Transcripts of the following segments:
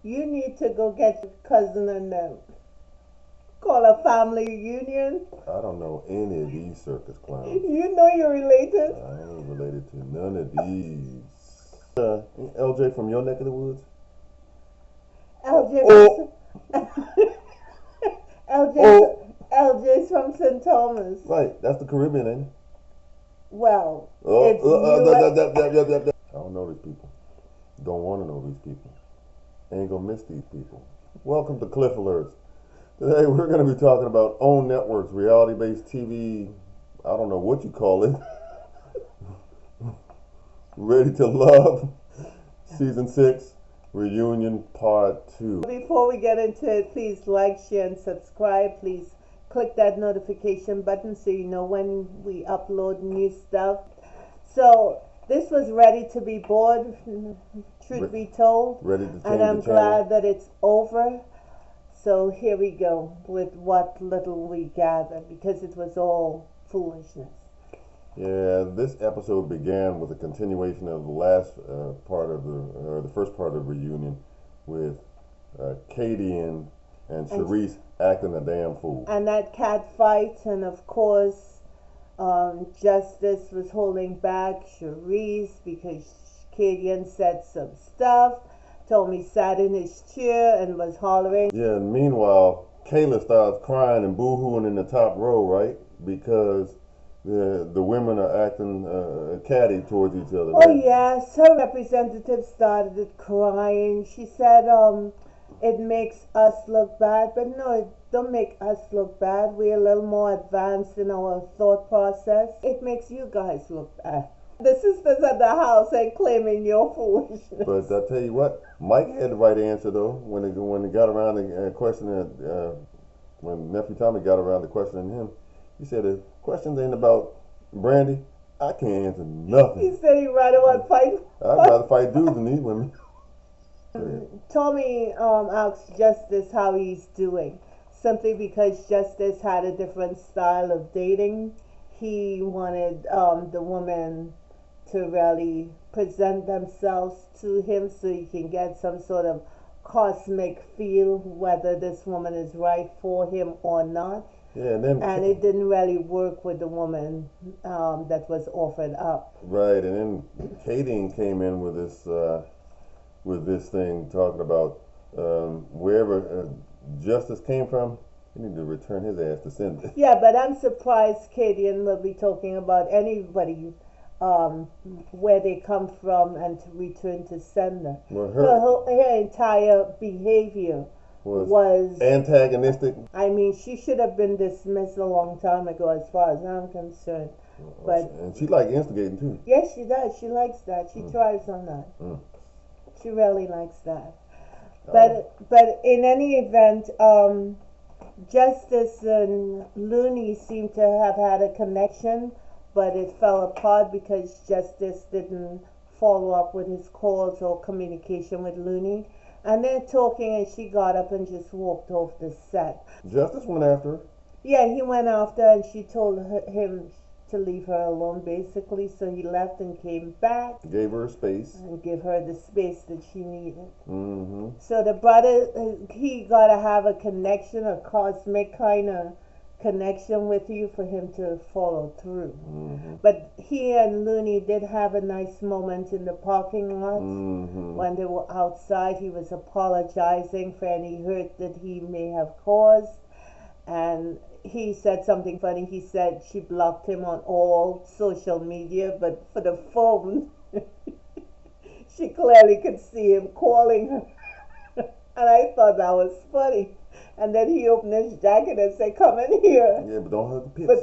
You need to go get your cousin and them. Call a family reunion. I don't know any of these circus clowns. You know you're related. I ain't related to none of these. LJ from your neck of the woods? LJ Oh, LJ LJ's from St. Thomas. right. That's the Caribbean, ain't it? Well, Oh, it's U.S. I don't know these people. Don't want to know these people. Ain't gonna miss these people. Welcome to Cliff Alerts. Today we're gonna be talking about own networks, reality-based TV. I don't know what you call it. Ready to Love, Season 6, Reunion Part 2. Before we get into it, please like, share, and subscribe. Please click that notification button so you know when we upload new stuff. So this was ready to be bored, truth be told, Ready to change and I'm the channel. glad that it's over. So here we go with what little we gathered, because it was all foolishness. Yeah, this episode began with a continuation of the last part of the first part of the reunion with Katie and Sharice acting a damn fool. And that cat fight, and of course, Justice was holding back Sharice because Kadian said some stuff. Tommy sat in his chair and was hollering. Yeah, and meanwhile, Kayla starts crying and boo-hooing in the top row, right? Because the women are acting catty towards each other. Oh yes, her representative started crying. She said, it makes us look bad, but no, it don't make us look bad. We're a little more advanced in our thought process. It makes you guys look bad. The sisters at the house ain't claiming your foolishness. But I tell you what, Mike had the right answer though when they got around the questioning. When Nephew Tommy got around to questioning him, he said the questions ain't about Brandy. I can't answer nothing. He said he'd rather want fight. I'd rather fight dudes than these women. Tommy asked Justice how he's doing, simply because Justice had a different style of dating. He wanted the woman to really present themselves to him so he can get some sort of cosmic feel whether this woman is right for him or not. Yeah, and it didn't really work with the woman that was offered up. Right, and then Katie came in with this thing talking about wherever Justice came from, he need to return his ass to sender. Yeah, but I'm surprised Kadian will be talking about anybody where they come from and to return to sender. Well, her entire behavior was antagonistic. I mean, she should have been dismissed a long time ago, as far as I'm concerned. But and she like instigating too. Yes, she does. She likes that. She thrives on that. She really likes that. But in any event, Justice and Looney seem to have had a connection, but it fell apart because Justice didn't follow up with his calls or communication with Looney. And they're talking, and she got up and just walked off the set. Justice went after her. Yeah, he went after her, and she told him to leave her alone, basically. So he left and came back. Gave her space. And give her the space that she needed. Mm-hmm. So the brother, he got to have a connection, a cosmic kind of connection with you for him to follow through. Mm-hmm. But he and Looney did have a nice moment in the parking lot. Mm-hmm. When they were outside. He was apologizing for any hurt that he may have caused, and he said something funny. He said she blocked him on all social media, but for the phone she clearly could see him calling her. And I thought that was funny. And then he opened his jacket and said, "Come in here." Yeah, but don't hurt the pits. But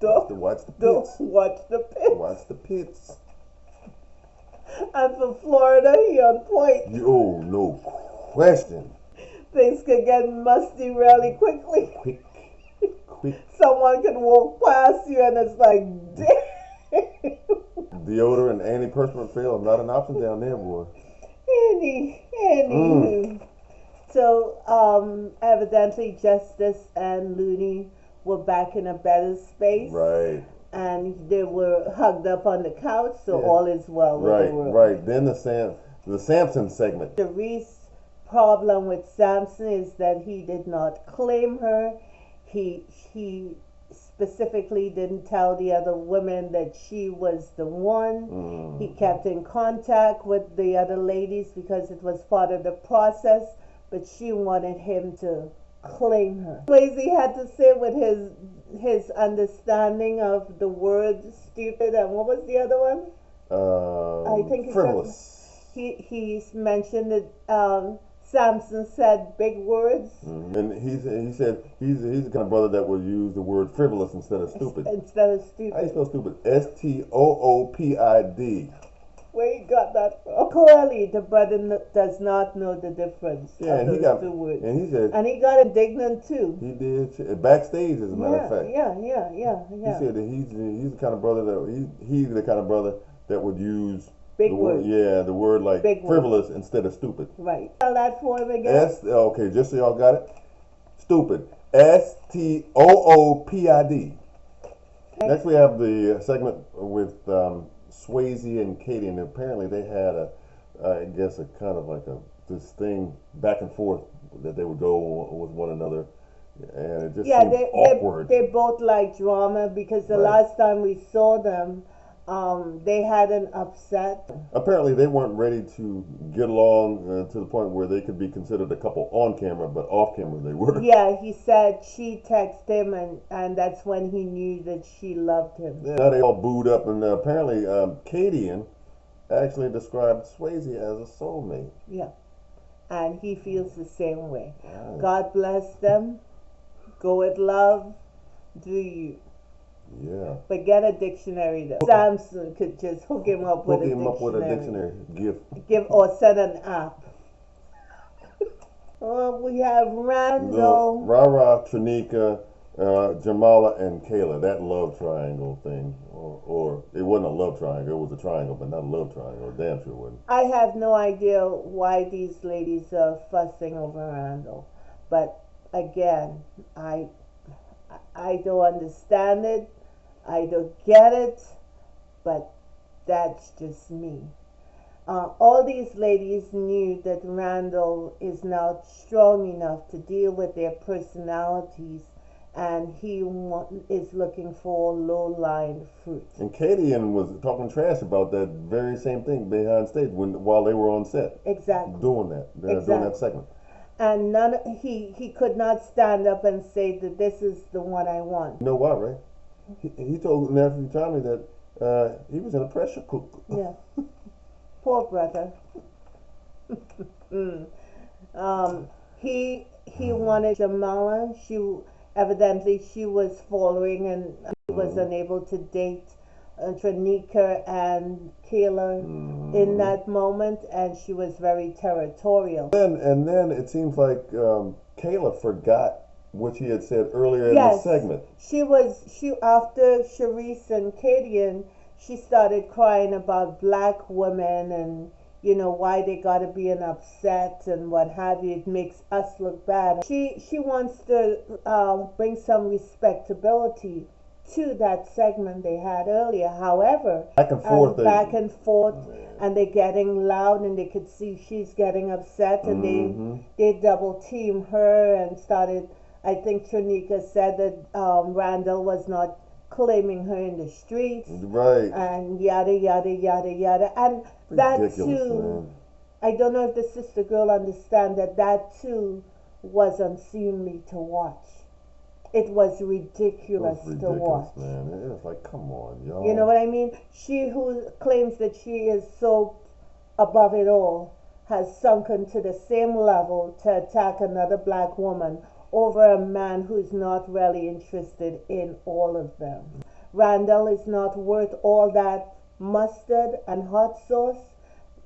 don't watch the pits. Watch the pits. And for Florida, he on point. Oh, no question. Things could get musty really quickly. Quick. Someone could walk past you and it's like, damn. Deodorant and antiperspirant fail is not an option down there, boy. Anywho. So, evidently, Justice and Looney were back in a better space. Right. And they were hugged up on the couch, so all is well with the world. Right. Then the Samson segment. Sharice problem with Samson is that he did not claim her. He specifically didn't tell the other women that she was the one. He kept in contact with the other ladies because it was part of the process, but she wanted him to claim her. Swayze had to sit with his understanding of the word stupid, and what was the other one? I think frivolous. He mentioned that Samson said big words. And he said he's the kind of brother that will use the word frivolous instead of stupid. Instead of stupid. How do you spell stupid? STOOPID. Where he got that from? Clearly, the brother does not know the difference of those two words. And he said, and he got indignant too. He did backstage, as a matter of fact. Yeah. He said that he's the kind of brother that he's the kind of brother that would use big word. Yeah, the word like big frivolous word instead of stupid. Right. Spell that for him again. Okay, just so y'all got it. Stupid. STOOPID. Next we have the segment with Swayze and Katie, and apparently they had I guess a kind of like this thing back and forth that they would go with one another, and it just seemed awkward. They both like drama because the last time we saw them, they had an upset. Apparently they weren't ready to get along to the point where they could be considered a couple on camera, but off camera they were. Yeah, he said she texted him, and that's when he knew that she loved him. Yeah, now they all booed up, and apparently Katie actually described Swayze as a soulmate. Yeah, and he feels the same way. Right. God bless them. Go with love. Do you? Yeah. But get a dictionary though. Samson could just hook him up with a dictionary. Hook him up with a dictionary. Give or send an app. We have Randall. Rara, Trinika, Jamala, and Kayla. That love triangle thing. Or it wasn't a love triangle. It was a triangle, but not a love triangle. Damn sure it wasn't. I have no idea why these ladies are fussing over Randall. But again, I don't understand it. I don't get it, but that's just me. All these ladies knew that Randall is now strong enough to deal with their personalities, and he is looking for low-lying fruit. And Katie was talking trash about that very same thing behind stage while they were on set. Exactly. Doing that segment. And he could not stand up and say that this is the one I want. You know why, right? He told nephew Tommy that he was in a pressure cooker. Yeah. Poor brother. He wanted Jamala. She was following, and he was unable to date Trinika and Kayla in that moment, and she was very territorial. And then it seems like Kayla forgot what she had said earlier in the segment. She after Sharice and Kadian, she started crying about black women and why they gotta be an upset and what have you. It makes us look bad. She wants to bring some respectability to that segment they had earlier. However, back and forth, and they're getting loud, and they could see she's getting upset, and they double team her and started. I think Trinika said that Randall was not claiming her in the streets, right? And yada yada yada yada, and ridiculous, that too. Man. I don't know if the sister girl understand that too was unseemly to watch. It was ridiculous to watch. Man. It was like, come on, y'all. You know what I mean? She who claims that she is so above it all has sunken to the same level to attack another black woman over a man who's not really interested in all of them. Randall is not worth all that mustard and hot sauce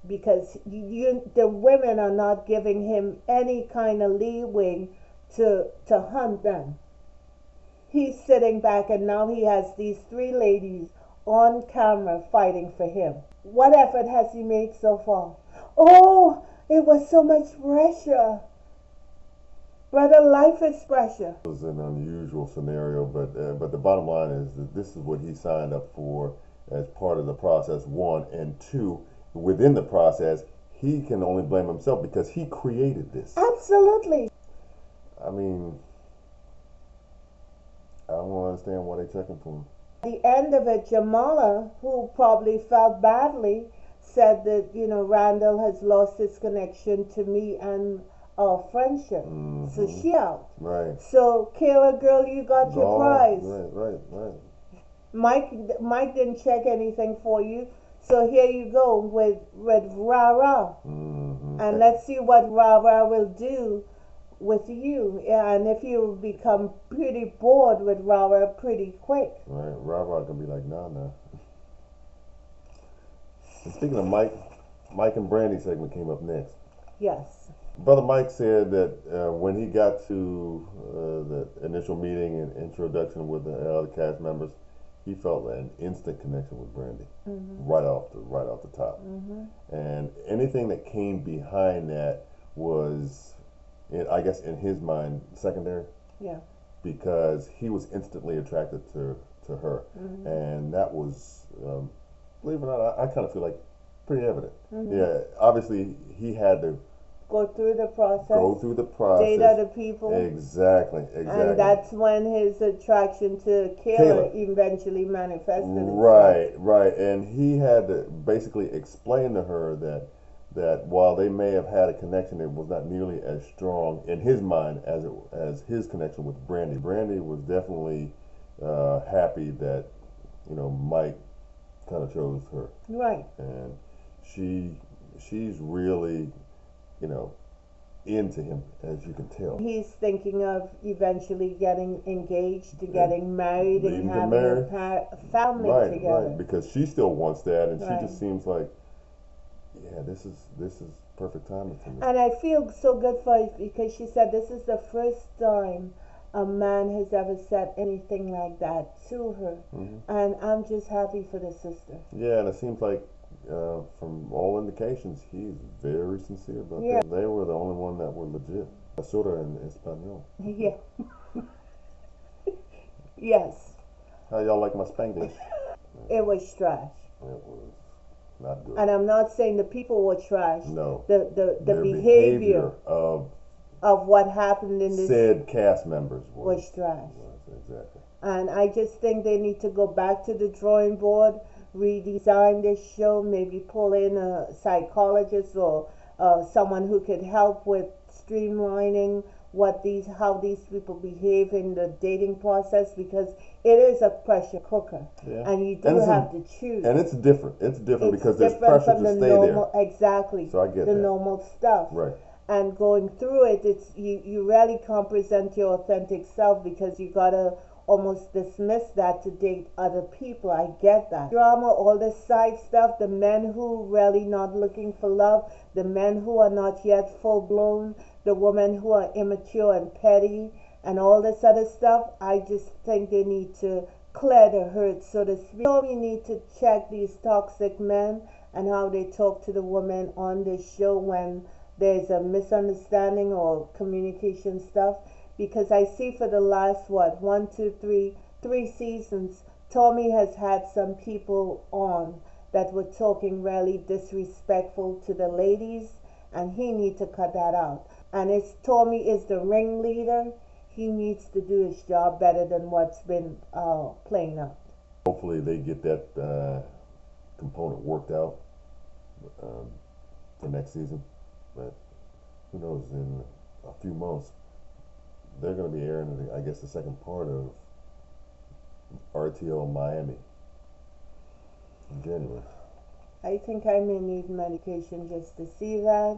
because the women are not giving him any kind of leeway to hunt them. He's sitting back, and now he has these 3 ladies on camera fighting for him. What effort has he made so far? Oh, it was so much pressure. Brother, life is pressure. It was an unusual scenario, but the bottom line is that this is what he signed up for as part of the process, 1, and 2. Within the process, he can only blame himself because he created this. Absolutely. I mean, I don't understand why they're checking for him. At the end of it, Jamala, who probably felt badly, said that, Randall has lost his connection to me and our friendship. Mm-hmm. So she out. Right. So, Kayla, girl, you got your prize. Right. Mike didn't check anything for you. So here you go with Rara. Mm-hmm. And let's see what Rara will do with you. And if you become pretty bored with Rara pretty quick. Right. Rara gonna be like, nah. And speaking of Mike and Brandy segment came up next. Yes. Brother Mike said that when he got to the initial meeting and introduction with the other cast members, he felt an instant connection with Brandy, right off the top. And anything that came behind that was, I guess, in his mind, secondary. Yeah. Because he was instantly attracted to her, and that was, believe it or not, I kind of feel like pretty evident. Yeah, obviously he had to go through the process. Date other people. Exactly. And that's when his attraction to Kayla eventually manifested itself. Right. And he had to basically explain to her that while they may have had a connection, it was not nearly as strong in his mind as his connection with Brandy. Brandy was definitely happy that Mike kind of chose her. Right. And she's really into him, as you can tell. He's thinking of eventually getting engaged, getting married, and having a family together. Right, because she still wants that, and she just seems like, yeah, this is perfect timing for me. And I feel so good for her because she said this is the first time a man has ever said anything like that to her, and I'm just happy for the sister. Yeah, and it seems like from all indications, he's very sincere about that. They were the only one that were legit. Basura in Espanol. Yeah. Yes. How y'all like my Spanglish? It was trash. It was not good. And I'm not saying the people were trash. No. The behavior of what happened in this said cast members was trash. Exactly. And I just think they need to go back to the drawing board, redesign this show, maybe pull in a psychologist or someone who could help with streamlining how these people behave in the dating process, because it is a pressure cooker, and you do have to choose. And it's different. It's different because there's pressure to stay normal, there. Exactly. So I get the that. normal stuff. Right. And going through it, it's you really can't present your authentic self because you gotta almost dismiss that to date other people. I get that. Drama, all this side stuff, the men who really not looking for love, the men who are not yet full blown, the women who are immature and petty, and all this other stuff, I just think they need to clear the hurt, so to speak. So we need to check these toxic men and how they talk to the women on this show when there's a misunderstanding or communication stuff. Because I see for the last, 3 seasons, Tommy has had some people on that were talking really disrespectful to the ladies, and he needs to cut that out. And Tommy is the ringleader. He needs to do his job better than what's been playing out. Hopefully they get that component worked out for next season. But who knows, in a few months, they're going to be airing, I guess, the second part of RTL Miami in January. I think I may need medication just to see that.